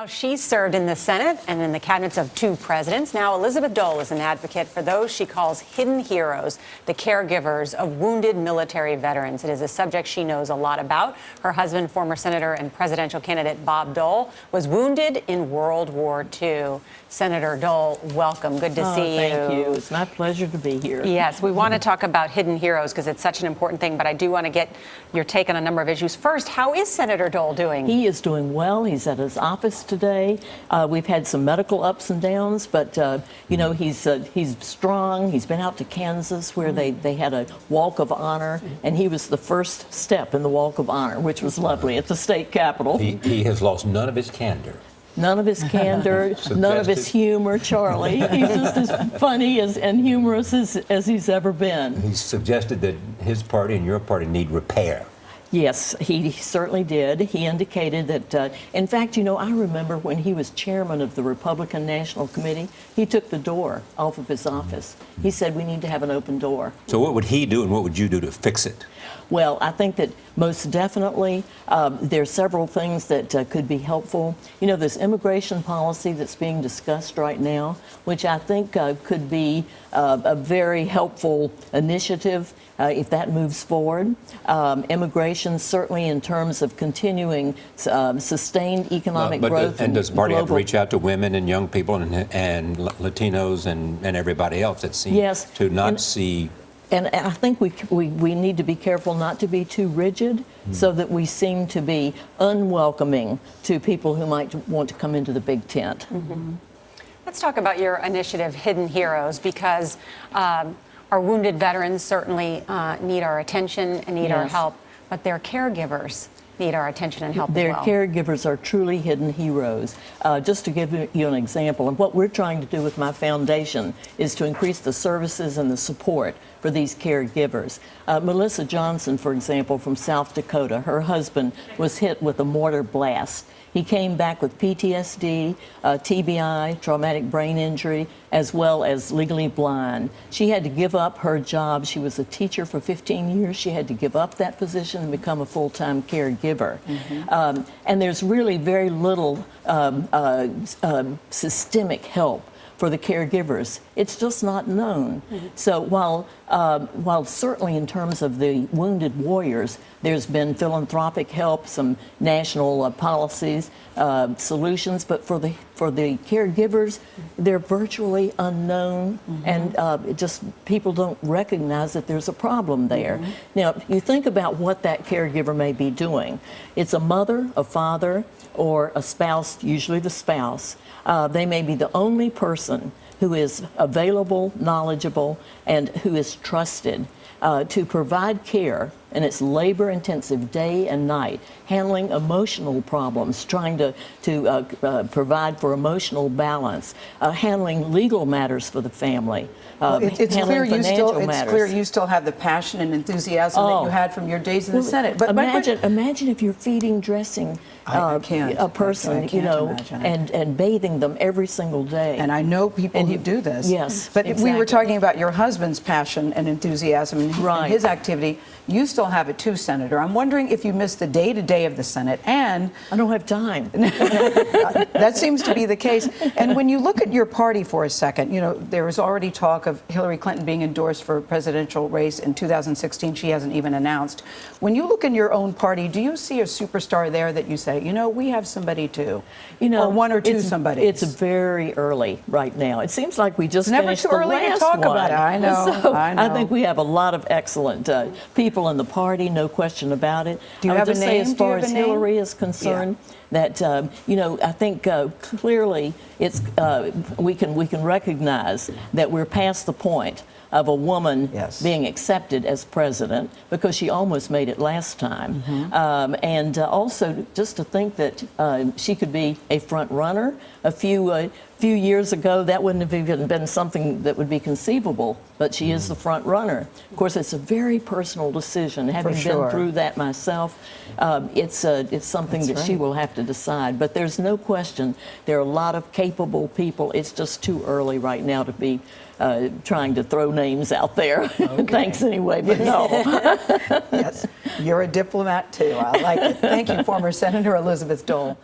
She served in the Senate and in the cabinets of 2 presidents. Now, Elizabeth Dole is an advocate for those she calls hidden heroes, the caregivers of wounded military veterans. It is a subject she knows a lot about. Her husband, former Senator and presidential candidate Bob Dole, was wounded in World War II. Senator Dole, welcome. Good to see you. Thank you. It's my pleasure to be here. Yes, we want to talk about hidden heroes because it's such an important thing, but I do want to get your take on a number of issues. First, how is Senator Dole doing? He is doing well. He's at his office today. We've had some medical ups and downs, but you know, he's strong. He's been out to Kansas where they had a walk of honor, and he was the first step in the walk of honor, which was lovely at the state capitol. He has lost none of his candor. None of his candor, none of his humor, Charlie. He's just as funny and humorous as he's ever been. He suggested that his party and your party need repair. Yes, he certainly did. He indicated that, in fact, you know, I remember when he was chairman of the Republican National Committee, he took the door off of his office. He said, we need to have an open door. So what would he do and what would you do to fix it? Well, I think that most definitely there are several things that could be helpful. You know, this immigration policy that's being discussed right now, which I think could be a very helpful initiative if that moves forward. Immigration, certainly in terms of continuing sustained economic growth. And does the party have to reach out to women and young people and Latinos and everybody else that seems to not see? And I think we need to be careful not to be too rigid so that we seem to be unwelcoming to people who might want to come into the big tent. Let's talk about your initiative, Hidden Heroes, because our wounded veterans certainly need our attention and need our help, but their caregivers need our attention and help Their as well. caregivers are truly hidden heroes. Just to give you an example, and what we're trying to do with my foundation is to increase the services and the support for these caregivers. Melissa Johnson, for example, from South Dakota, her husband was hit with a mortar blast. He came back with PTSD, TBI, traumatic brain injury, as well as legally blind. She had to give up her job. She was a teacher for 15 years. She had to give up that position and become a full-time caregiver. And there's really very little systemic help for the caregivers. It's just not known. So while certainly in terms of the wounded warriors, there's been philanthropic help, some national policies, solutions, but for the caregivers, they're virtually unknown, and just people don't recognize that there's a problem there. Now, you think about what that caregiver may be doing. It's a mother, a father, or a spouse, usually the spouse. They may be the only person who is available, knowledgeable, and who is trusted to provide care, and it's labor-intensive day and night, handling emotional problems, trying to provide for emotional balance, handling legal matters for the family, it's clear you still have the passion and enthusiasm that you had from your days in the Senate. But imagine if you're feeding, dressing a person, you know, and bathing them every single day. And I know people who do this. Yes, but we were talking about your husband's passion and enthusiasm and his activity. You still have it too, Senator. I'm wondering if you miss the day-to-day of the Senate, and I don't have time. That seems to be the case. And when you look at your party for a second, you know, there was already talk of Hillary Clinton being endorsed for a presidential race in 2016. She hasn't even announced. When you look in your own party, do you see a superstar there that you say, you know, we have somebody too? You know, or one or two somebody. It's very early right now. It seems like we just finished the last one. Never too early to talk about it. I know. So I know. I think we have a lot of excellent people in the party, no question about it. Do you have a name? As far as Hillary is concerned, that you know, I think clearly it's we can recognize that we're past the point of a woman being accepted as president, because she almost made it last time. And also just to think that she could be a front runner. A few years ago, that wouldn't have even been something that would be conceivable, but she is the front runner. Of course, it's a very personal decision. Having been through that myself, it's something that she will have to decide. But there's no question there are a lot of capable people. It's just too early right now to be trying to throw names out there. Thanks anyway, but no. Yes, you're a diplomat too. I like it. Thank you, former Senator Elizabeth Dole.